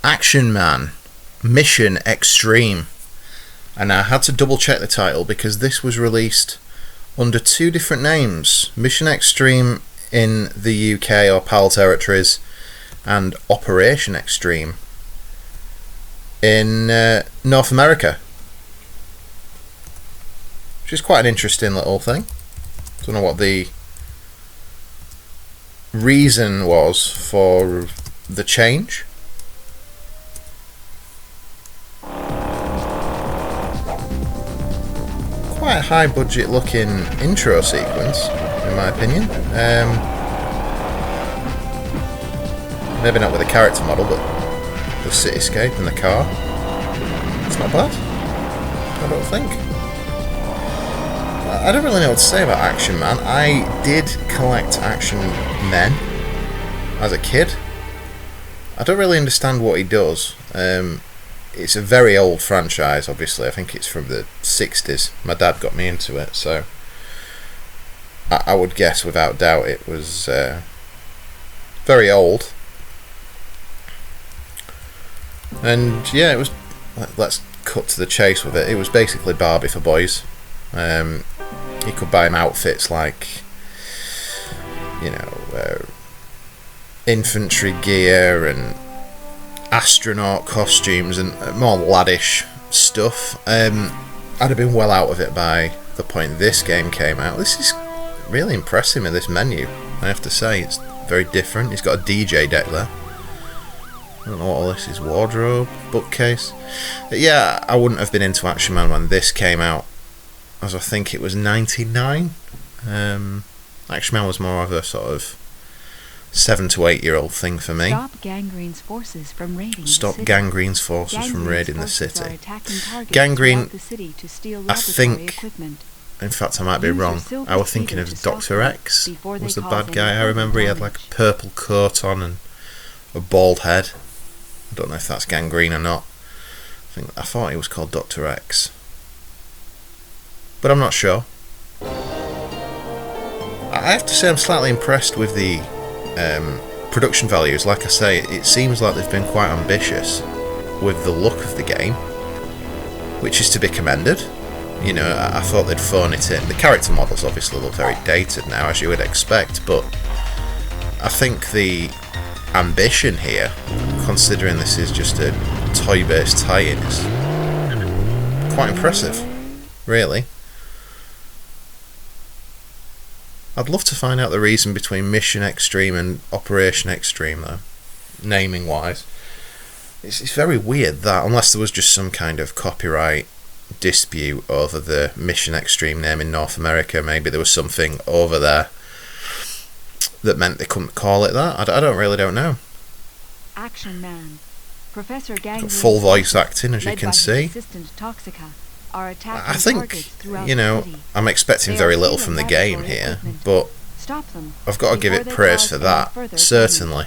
Action Man, Mission Xtreme. And I had to double check the title because this was released under two different names. Mission Xtreme in the UK or PAL territories, and Operation Xtreme in North America. Which is quite an interesting little thing. Don't know what the reason was for the change. Quite a high budget looking intro sequence, in my opinion. Maybe not with a character model, but the cityscape and the car. It's not bad, I don't think. I don't really know what to say about Action Man. I did collect Action Men as a kid. I don't really understand what he does. It's a very old franchise, obviously. I think it's from the 60s. My dad got me into it, so I would guess without doubt it was very old. And yeah, it was. Let's cut to the chase with it. It was basically Barbie for boys. You could buy him outfits like, you know, infantry gear and astronaut costumes and more laddish stuff. I'd have been well out of it by the point this game came out. This is really impressive in this menu, I have to say. It's very different. It's got a DJ deck there. I don't know what all this is. Wardrobe, bookcase. But yeah, I wouldn't have been into Action Man when this came out, as I think it was 99. Action Man was more of a sort of 7 to 8 year old thing for me. Stop Gangrene's forces from raiding the Stop city. Gangrene's forces from raiding the forces city. are attacking targets Gangrene, throughout the city to steal I laboratory think, equipment. in fact I might be Use your wrong, silver I was thinking speeder of to stop Dr. them X before was they the cause bad any guy. I further remember he had like damage. a purple coat on and a bald head. I don't know if that's Gangrene or not. I thought he was called Dr. X, but I'm not sure. I have to say I'm slightly impressed with the production values. Like I say, it seems like they've been quite ambitious with the look of the game, which is to be commended. You know, I thought they'd phone it in. The character models obviously look very dated now, as you would expect, but I think the ambition here, considering this is just a toy-based tie-in, is quite impressive, really. I'd love to find out the reason between Mission Xtreme and Operation Xtreme, though, naming-wise. It's very weird that, unless there was just some kind of copyright dispute over the Mission Xtreme name in North America, maybe there was something over there that meant they couldn't call it that. I don't know. Action Man. Professor Got Gangrene's full voice forces, acting, as you led can by his see. assistant Toxica, are attacking I think, targets throughout you know, the city. I'm expecting They very are little stealing from the game laboratory here, equipment. but Stop them I've got to give before it they praise cause for any that, further certainly,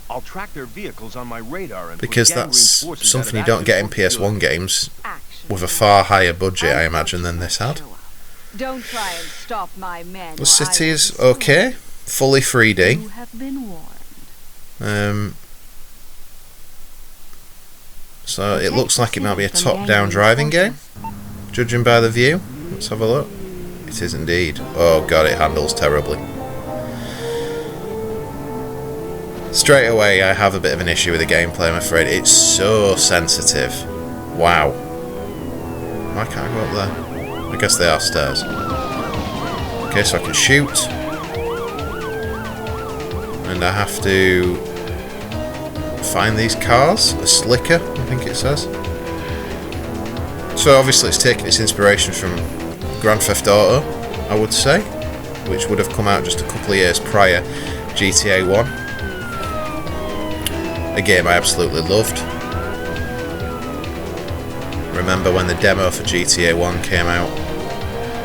I'll track their vehicles on my radar and because put Gangrene's that's forces something you out of don't get in action for PS1 good. games Action with a Man. far higher budget, I imagine, than this had. Don't try and stop my men. The or I city will is destroy okay, fully 3D. you. You have been warned. So it Protect looks the like it might be a city from top-down Gangrene's driving game, forces. judging by the view. Let's have a look. It is indeed. Oh god, it handles terribly. Straight away, I have a bit of an issue with the gameplay, I'm afraid. It's so sensitive. Wow. Why can't I go up there? I guess they are stairs. Okay, so I can shoot. And I have to find these cars. A slicker, I think it says. So obviously it's taken its inspiration from Grand Theft Auto, I would say, which would have come out just a couple of years prior, GTA 1. A game I absolutely loved. Remember when the demo for GTA 1 came out,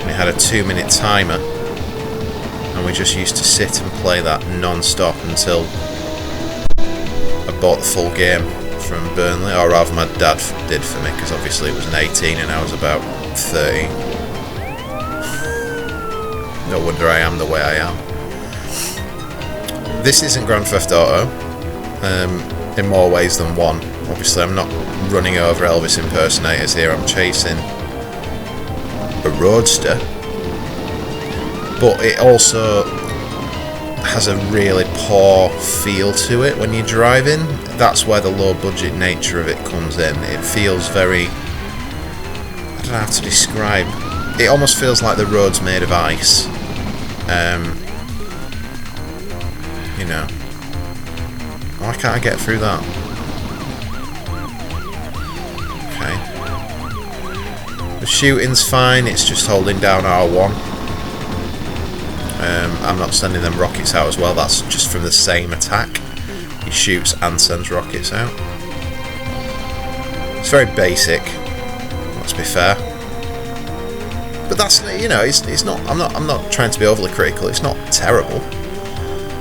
we had a 2-minute timer, and we just used to sit and play that non-stop until I bought the full game from Burnley, or rather my dad did for me, because obviously it was an 18 and I was about 13. No wonder I am the way I am. This isn't Grand Theft Auto, in more ways than one. Obviously I'm not running over Elvis impersonators here, I'm chasing a roadster. But it also has a really poor feel to it when you're driving. That's where the low budget nature of it comes in. It feels very... I don't know how to describe. It almost feels like the road's made of ice. You know. Why can't I get through that? Okay. The shooting's fine, it's just holding down R1. I'm not sending them rockets out as well, that's just from the same attack. He shoots and sends rockets out. It's very basic, let's be fair. But that's, you know, it's not. I'm not trying to be overly critical. It's not terrible.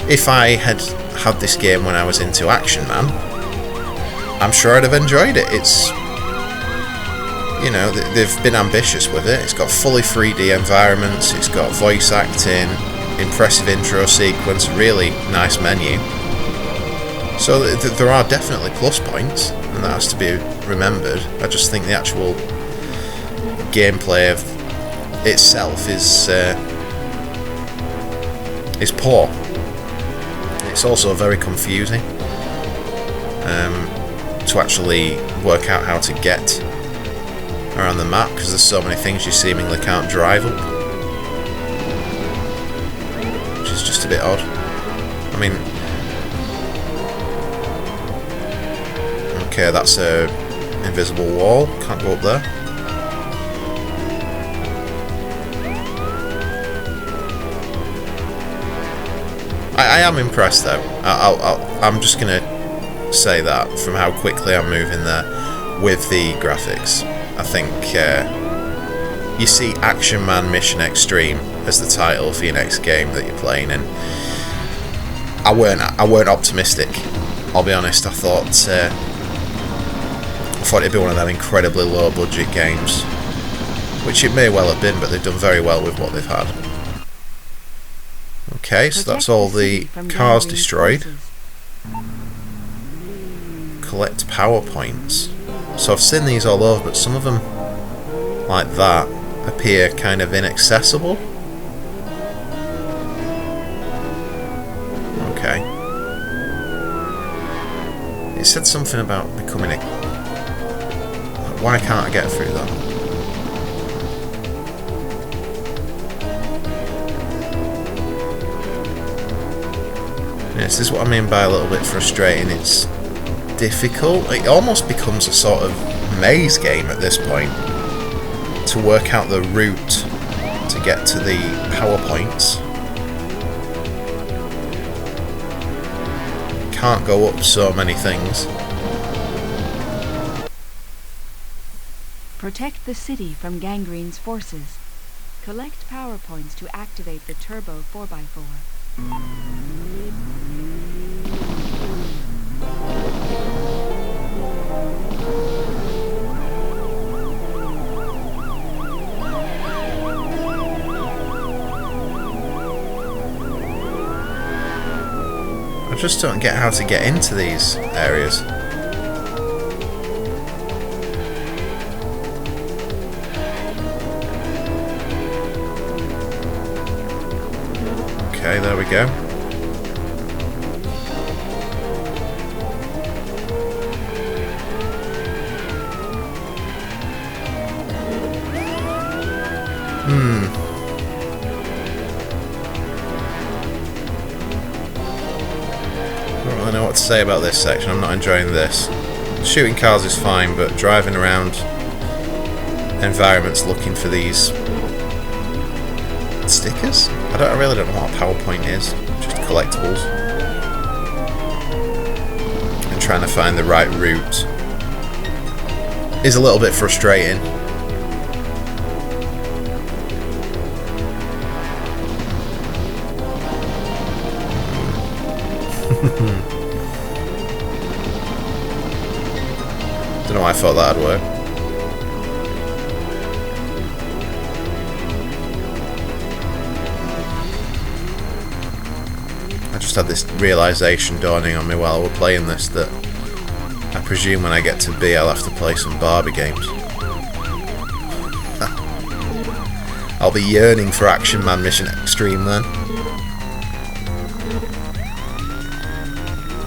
If I had had this game when I was into Action Man, I'm sure I'd have enjoyed it. It's, you know, they've been ambitious with it. It's got fully 3D environments. It's got voice acting, impressive intro sequence, really nice menu. So there are definitely plus points, and that has to be remembered. I just think the actual gameplay of itself is poor. It's also very confusing to actually work out how to get around the map, because there's so many things you seemingly can't drive up, which is just a bit odd. I mean, okay, that's a invisible wall, can't go up there. I am impressed though. I'm just gonna say that from how quickly I'm moving there with the graphics. I think you see Action Man Mission Xtreme as the title for your next game that you're playing, and I weren't optimistic. I'll be honest. I thought it'd be one of them incredibly low budget games, which it may well have been, but they've done very well with what they've had. Okay, so that's all the cars destroyed. Collect power points. So I've seen these all over, but some of them, like that, appear kind of inaccessible. Okay. It said something about becoming a... Why can't I get through that? This is what I mean by a little bit frustrating. It's difficult. It almost becomes a sort of maze game at this point to work out the route to get to the power points. Can't go up so many things. Protect the city from Gangrene's forces. Collect power points to activate the turbo 4x4. I just don't get how to get into these areas. Okay, there we go. I don't really know what to say about this section. I'm not enjoying this. Shooting cars is fine, but driving around environments looking for these stickers? I really don't know what a PowerPoint is. Just collectibles. And trying to find the right route is a little bit frustrating. Don't know why I thought that'd work. I just had this realisation dawning on me while we were playing this that I presume when I get to B I'll have to play some Barbie games. I'll be yearning for Action Man Mission Xtreme then.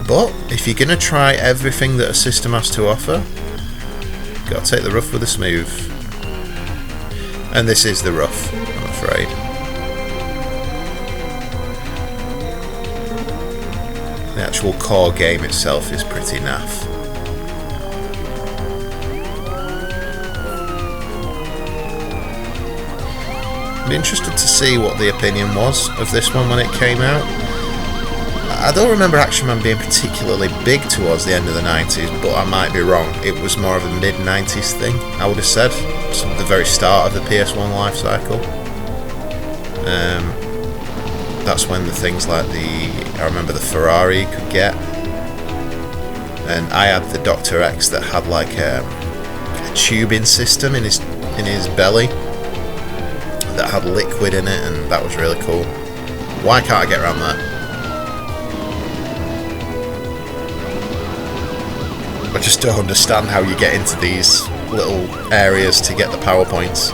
But if you're gonna try everything that a system has to offer, gotta take the rough with the smooth. And this is the rough, I'm afraid. The actual core game itself is pretty naff. I'd be interested to see what the opinion was of this one when it came out. I don't remember Action Man being particularly big towards the end of the 90s, but I might be wrong. It was more of a mid-90s thing, I would have said. The very start of the PS1 life cycle. That's when the things like I remember the Ferrari you could get. And I had the Dr. X that had like a tubing system in his belly that had liquid in it, and that was really cool. Why can't I get around that? I just don't understand how you get into these little areas to get the power points.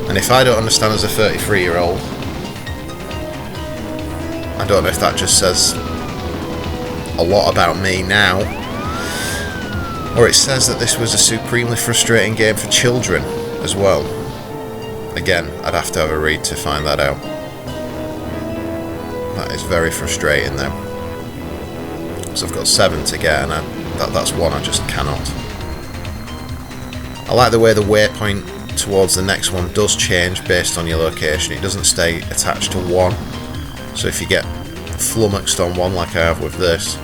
And if I don't understand as a 33-year-old, I don't know if that just says a lot about me now, or it says that this was a supremely frustrating game for children as well. Again, I'd have to have a read to find that out. That is very frustrating though. So I've got 7 to get, and that's one I just cannot. I like the way the waypoint towards the next one does change based on your location. It doesn't stay attached to one. So if you get flummoxed on one like I have with this,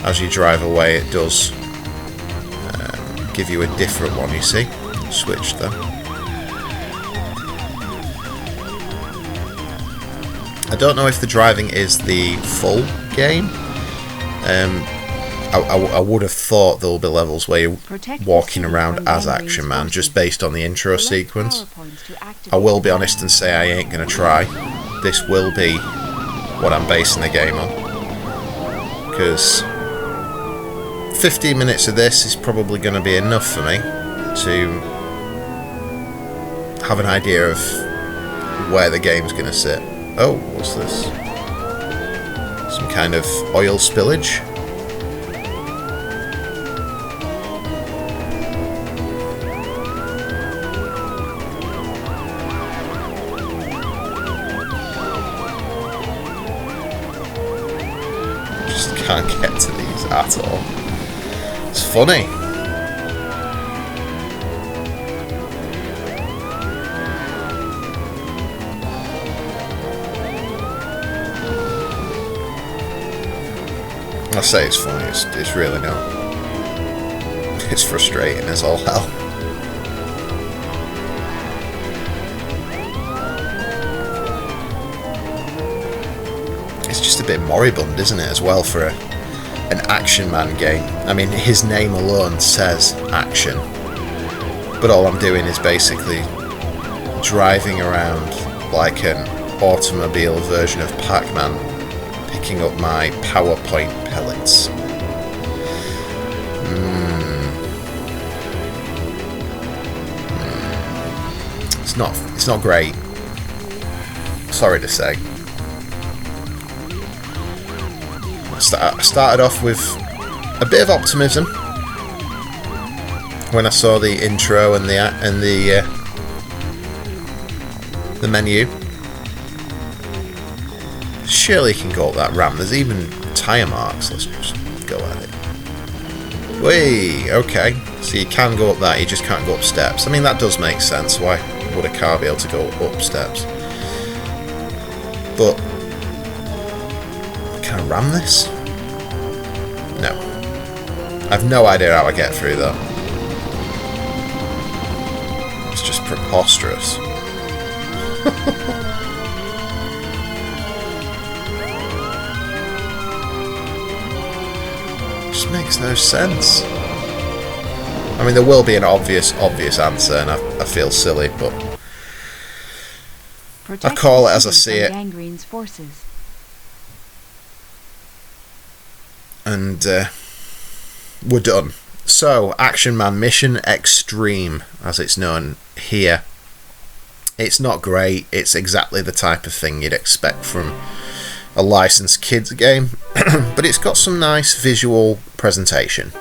as you drive away it does give you a different one, you see. Switch there. I don't know if the driving is the full game. I would have thought there will be levels where you're walking around as Action Man, just based on the intro sequence. I will be honest and say I ain't going to try. This will be what I'm basing the game on. Because 15 minutes of this is probably going to be enough for me to have an idea of where the game's going to sit. Oh, what's this? Some kind of oil spillage. Just can't get to these at all. It's funny. I say it's funny, it's really not. It's frustrating as all hell. It's just a bit moribund, isn't it, as well, for an Action Man game. I mean, his name alone says action. But all I'm doing is basically driving around like an automobile version of Pac-Man, picking up my PowerPoint pellets. It's not great. Sorry to say. I started off with a bit of optimism when I saw the intro and the menu. Surely you can go up that ramp. There's even tyre marks. Let's just go at it. Whey, okay. So you can go up that, you just can't go up steps. I mean, that does make sense. Why would a car be able to go up steps? But can I ram this? No. I have no idea how I get through though. It's just preposterous. Just makes no sense. I mean, there will be an obvious answer, and I feel silly, but I call it as I see it. And we're done. So, Action Man Mission Xtreme, as it's known here. It's not great. It's exactly the type of thing you'd expect from a licensed kids game, but it's got some nice visual presentation.